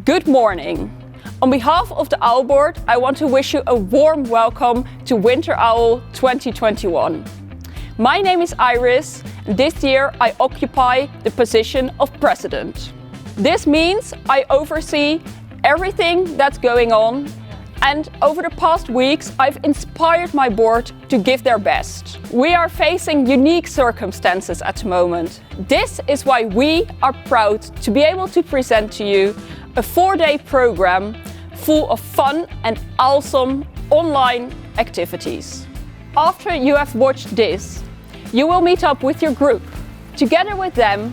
Good morning. On behalf of the Owl Board, I want to wish you a warm welcome to Winter Owl 2021. My name is Iris. This year I occupy the position of President. This means I oversee everything that's going on, and over the past weeks I've inspired my board to give their best. We are facing unique circumstances at the moment. This is why we are proud to be able to present to you a 4-day program full of fun and awesome online activities. After you have watched this, you will meet up with your group. Together with them,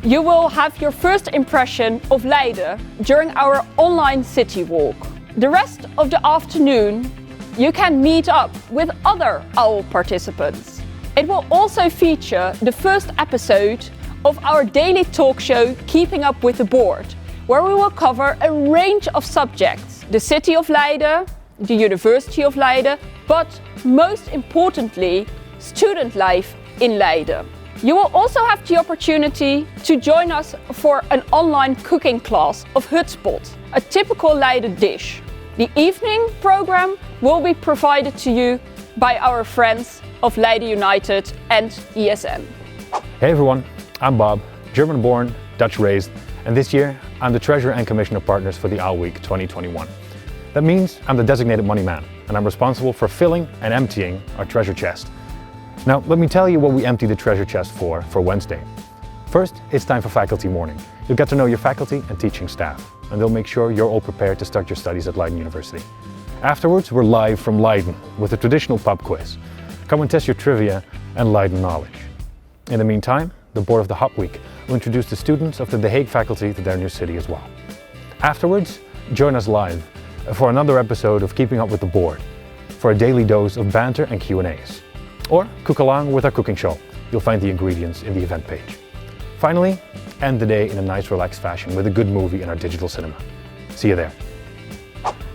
you will have your first impression of Leiden during our online city walk. The rest of the afternoon, you can meet up with other OWL participants. It will also feature the first episode of our daily talk show, Keeping Up with the Board, where we will cover a range of subjects: the city of Leiden, the University of Leiden, but most importantly, student life in Leiden. You will also have the opportunity to join us for an online cooking class of Hutspot, a typical Leiden dish. The evening program will be provided to you by our friends of Leiden United and ESN. Hey everyone, I'm Bob, German-born, Dutch-raised, and this year I'm the Treasurer and Commissioner Partners for the Owl Week 2021. That means I'm the designated money man, and I'm responsible for filling and emptying our treasure chest. Now, let me tell you what we empty the treasure chest for Wednesday. First, it's time for faculty morning. You'll get to know your faculty and teaching staff, and they'll make sure you're all prepared to start your studies at Leiden University. Afterwards, we're live from Leiden with a traditional pub quiz. Come and test your trivia and Leiden knowledge. In the meantime, the board of the Hop Week will introduce the students of the The Hague faculty to their new city as well. Afterwards, join us live for another episode of Keeping Up with the Board, for a daily dose of banter and Q&As. Or cook along with our cooking show. You'll find the ingredients in the event page. Finally, end the day in a nice relaxed fashion with a good movie in our digital cinema. See you there.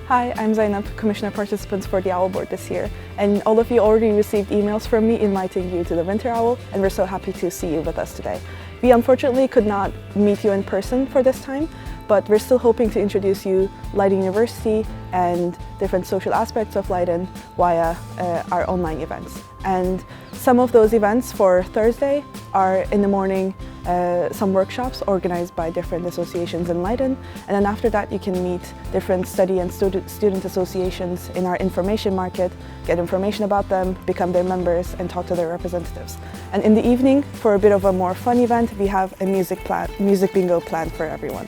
Hi, I'm Zainab, Commissioner Participants for the Owl Board this year, and all of you already received emails from me inviting you to the Winter Owl, and we're so happy to see you with us today. We unfortunately could not meet you in person for this time, but we're still hoping to introduce you Leiden University and different social aspects of Leiden via our online events. And some of those events for Thursday are in the morning some workshops organized by different associations in Leiden, and then after that you can meet different study and student associations in our information market, get information about them, become their members and talk to their representatives. And in the evening, for a bit of a more fun event, we have a music bingo planned for everyone.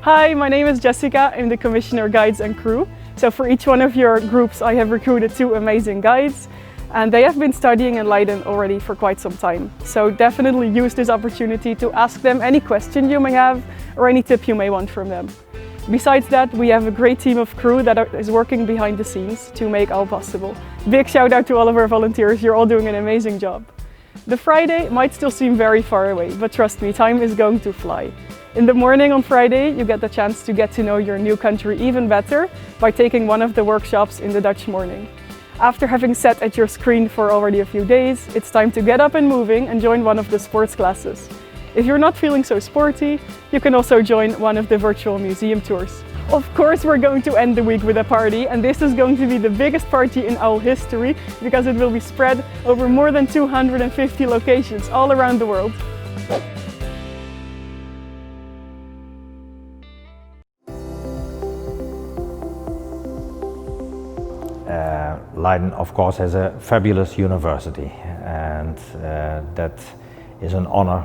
Hi, my name is Jessica. I'm the Commissioner Guides and Crew. So for each one of your groups I have recruited 2 amazing guides, and they have been studying in Leiden already for quite some time. So definitely use this opportunity to ask them any question you may have or any tip you may want from them. Besides that, we have a great team of crew that is working behind the scenes to make all possible. Big shout out to all of our volunteers, you're all doing an amazing job. The Friday might still seem very far away, but trust me, time is going to fly. In the morning on Friday, you get the chance to get to know your new country even better by taking one of the workshops in the Dutch morning. After having sat at your screen for already a few days, it's time to get up and moving and join one of the sports classes. If you're not feeling so sporty, you can also join one of the virtual museum tours. Of course, we're going to end the week with a party, and this is going to be the biggest party in OWL history because it will be spread over more than 250 locations all around the world. Leiden, of course, has a fabulous university, and that is an honor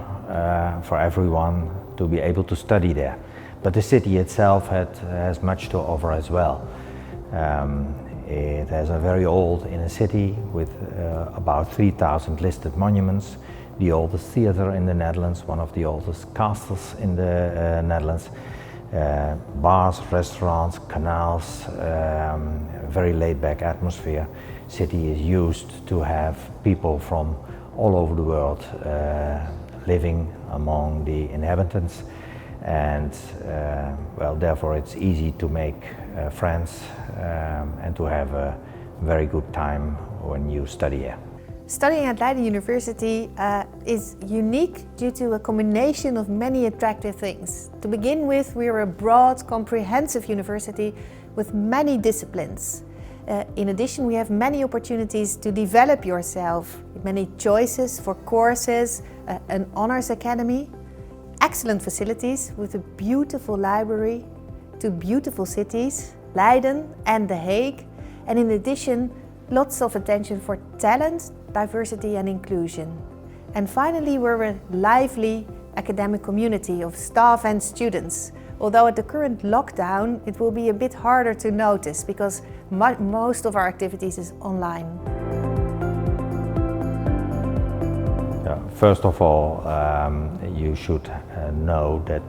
for everyone to be able to study there. But the city itself has much to offer as well. It has a very old inner city with about 3,000 listed monuments, the oldest theater in the Netherlands, one of the oldest castles in the Netherlands, bars, restaurants, canals, very laid-back atmosphere. City is used to have people from all over the world living among the inhabitants, and well, therefore it's easy to make friends and to have a very good time when you study here. Studying at Leiden University is unique due to a combination of many attractive things. To begin with, we are a broad, comprehensive university with many disciplines. In addition, we have many opportunities to develop yourself, many choices for courses, an honors academy, excellent facilities with a beautiful library, two beautiful cities, Leiden and The Hague, and in addition, lots of attention for talent, diversity and inclusion. And finally, we're a lively academic community of staff and students. Although at the current lockdown, it will be a bit harder to notice because most of our activities is online. First of all, you should know that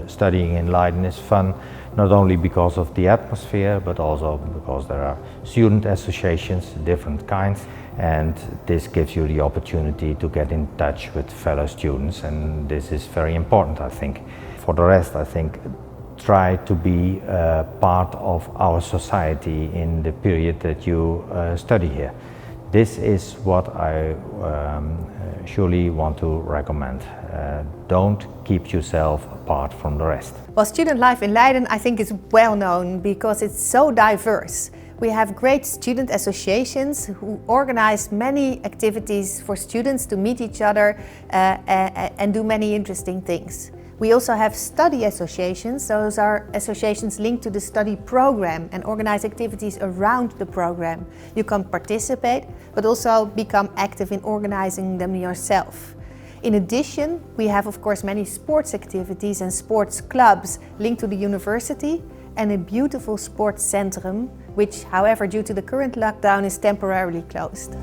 studying in Leiden is fun, not only because of the atmosphere, but also because there are student associations, different kinds, and this gives you the opportunity to get in touch with fellow students, and this is very important, I think. For the rest, I think, try to be part of our society in the period that you study here. This is what I surely want to recommend. Don't keep yourself apart from the rest. Well, student life in Leiden I think is well known because it's so diverse. We have great student associations who organize many activities for students to meet each other and do many interesting things. We also have study associations. Those are associations linked to the study program and organize activities around the program. You can participate, but also become active in organizing them yourself. In addition, we have of course many sports activities and sports clubs linked to the university and a beautiful sports centrum, which however due to the current lockdown is temporarily closed.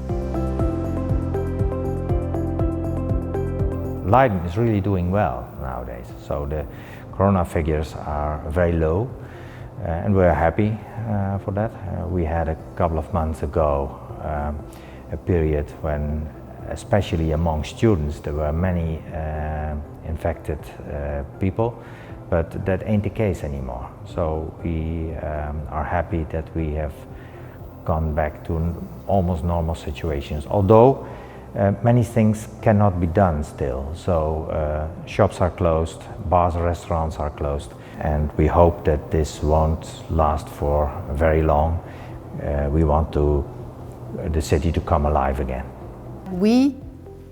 Leiden is really doing well nowadays, so the corona figures are very low and we're happy for that. We had a couple of months ago a period when, especially among students, there were many infected people, but that ain't the case anymore. So we are happy that we have gone back to almost normal situations, although many things cannot be done still. So shops are closed, bars and restaurants are closed, and we hope that this won't last for very long. We want the city to come alive again. We,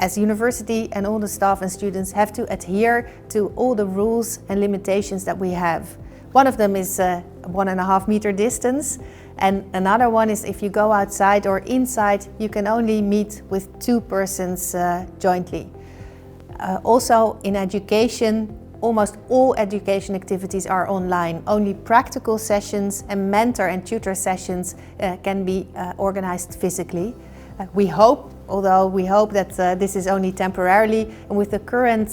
as university and all the staff and students, have to adhere to all the rules and limitations that we have. One of them is 1.5 meter distance, and another one is if you go outside or inside, you can only meet with 2 persons jointly. Also in education, almost all education activities are online. Only practical sessions and mentor and tutor sessions can be organized physically. We hope that this is only temporarily, and with the current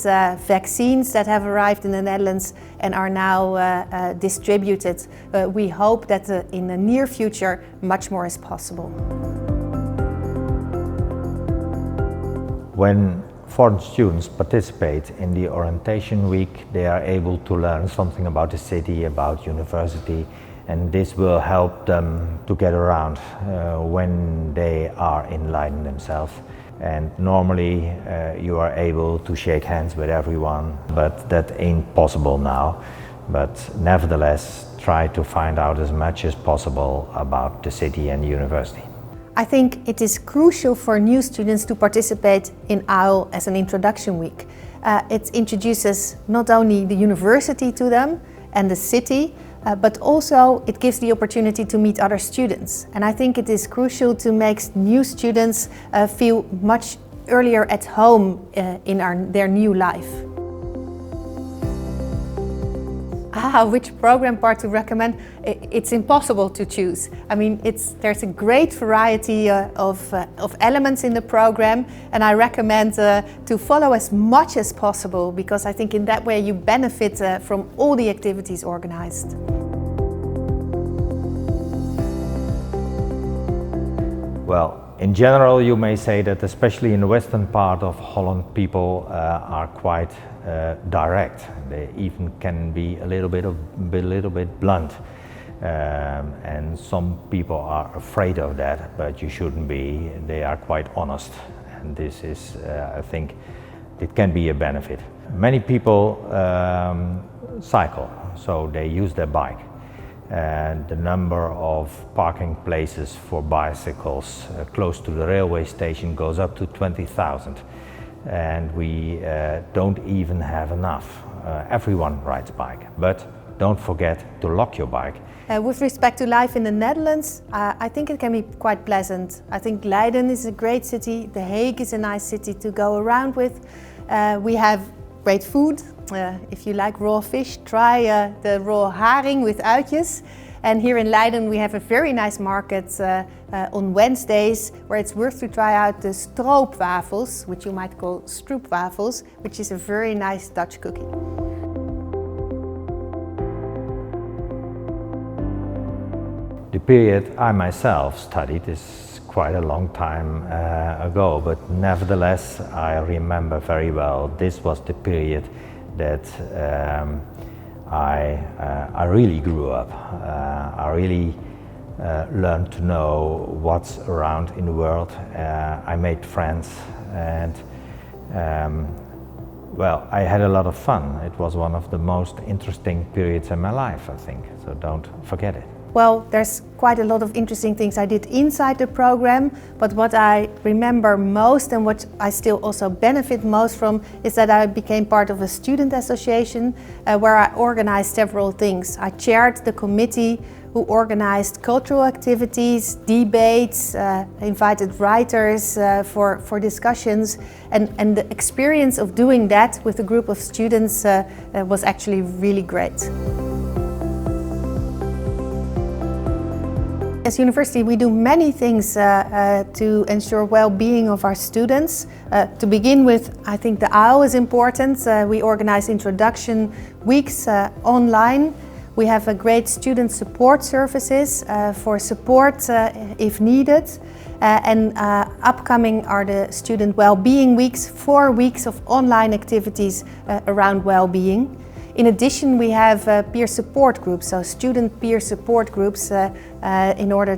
vaccines that have arrived in the Netherlands and are now distributed, we hope that in the near future much more is possible. When foreign students participate in the orientation week, they are able to learn something about the city, about university, and this will help them to get around when they are in Leiden themselves. And normally you are able to shake hands with everyone, but that ain't possible now. But nevertheless, try to find out as much as possible about the city and the university. I think it is crucial for new students to participate in OWL as an introduction week. It introduces not only the university to them and the city, but also it gives the opportunity to meet other students. And I think it is crucial to make new students feel much earlier at home in their new life. Which program part to recommend? It's impossible to choose. I mean, there's a great variety of elements in the program, and I recommend to follow as much as possible, because I think in that way you benefit from all the activities organized. Well, in general, you may say that especially in the western part of Holland, people are quite direct. They even can be a little bit blunt, and some people are afraid of that, but you shouldn't be. They are quite honest, and this is, I think, it can be a benefit. Many people cycle, so they use their bike. And the number of parking places for bicycles close to the railway station goes up to 20,000. And we don't even have enough. Everyone rides bike, but don't forget to lock your bike. With respect to life in the Netherlands, I think it can be quite pleasant. I think Leiden is a great city, The Hague is a nice city to go around with. We have great food. If you like raw fish, try the raw haring with uitjes. And here in Leiden we have a very nice market on Wednesdays where it's worth to try out the stroopwafels, which you might call stroopwafels, which is a very nice Dutch cookie. The period I myself studied is quite a long time ago, but nevertheless I remember very well this was the period that I really grew up. I really learned to know what's around in the world. I made friends and well, I had a lot of fun. It was one of the most interesting periods in my life, I think, so don't forget it. Well, there's quite a lot of interesting things I did inside the program, but what I remember most and what I still also benefit most from is that I became part of a student association where I organized several things. I chaired the committee who organized cultural activities, debates, invited writers for discussions, and the experience of doing that with a group of students was actually really great. As a university, we do many things to ensure well-being of our students. To begin with, I think the OWL is important. We organize introduction weeks online. We have a great student support services for support if needed. And upcoming are the student well-being weeks, 4 weeks of online activities around well-being. In addition, we have peer support groups, so student peer support groups in order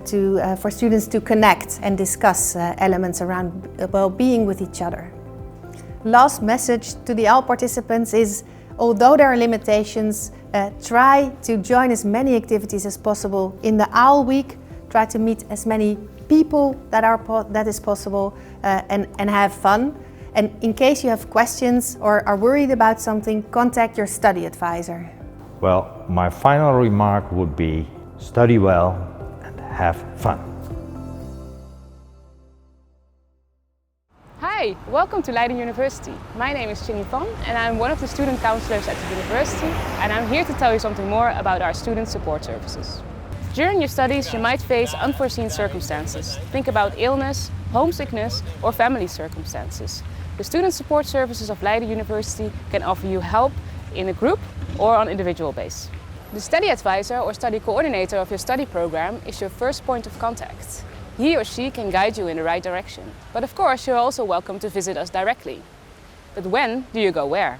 for students to connect and discuss elements around well-being with each other. Last message to the OWL participants is, although there are limitations, try to join as many activities as possible in the OWL week. Try to meet as many people that is possible and have fun. And in case you have questions or are worried about something, contact your study advisor. Well, my final remark would be study well and have fun. Hi, welcome to Leiden University. My name is Ginny Van and I'm one of the student councillors at the university, and I'm here to tell you something more about our student support services. During your studies you might face unforeseen circumstances. Think about illness, homesickness or family circumstances. The student support services of Leiden University can offer you help in a group or on individual basis. The study advisor or study coordinator of your study program is your first point of contact. He or she can guide you in the right direction. But of course you're also welcome to visit us directly. But when do you go where?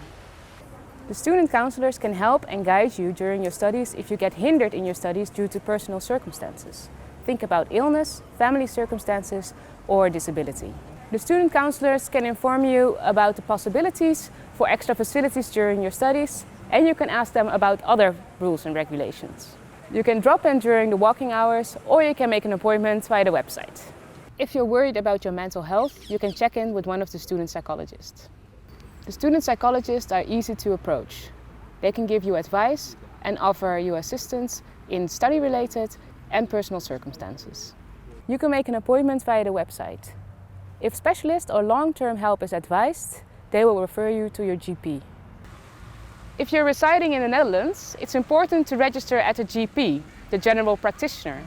The student councillors can help and guide you during your studies if you get hindered in your studies due to personal circumstances. Think about illness, family circumstances or disability. The student councillors can inform you about the possibilities for extra facilities during your studies, and you can ask them about other rules and regulations. You can drop in during the walking hours or you can make an appointment via the website. If you're worried about your mental health, you can check in with one of the student psychologists. The student psychologists are easy to approach. They can give you advice and offer you assistance in study-related and personal circumstances. You can make an appointment via the website. If specialist or long-term help is advised, they will refer you to your GP. If you're residing in the Netherlands, it's important to register at a GP, the general practitioner.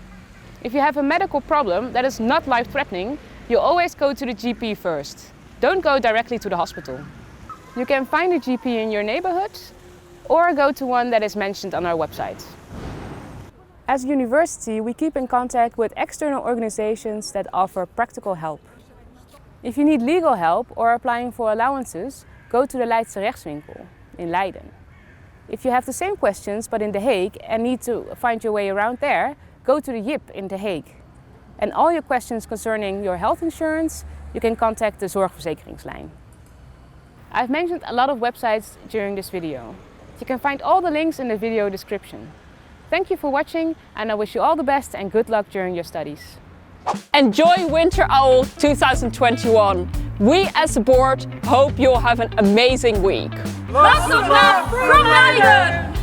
If you have a medical problem that is not life-threatening, you always go to the GP first. Don't go directly to the hospital. You can find a GP in your neighborhood or go to one that is mentioned on our website. As a university, we keep in contact with external organizations that offer practical help. If you need legal help or applying for allowances, go to the Leidse Rechtswinkel in Leiden. If you have the same questions but in The Hague and need to find your way around there, go to the JIP in The Hague. And all your questions concerning your health insurance, you can contact the Zorgverzekeringslijn. I've mentioned a lot of websites during this video. You can find all the links in the video description. Thank you for watching, and I wish you all the best and good luck during your studies. Enjoy Winter Owl 2021. We as a board hope you'll have an amazing week. Lots of love from Leiden!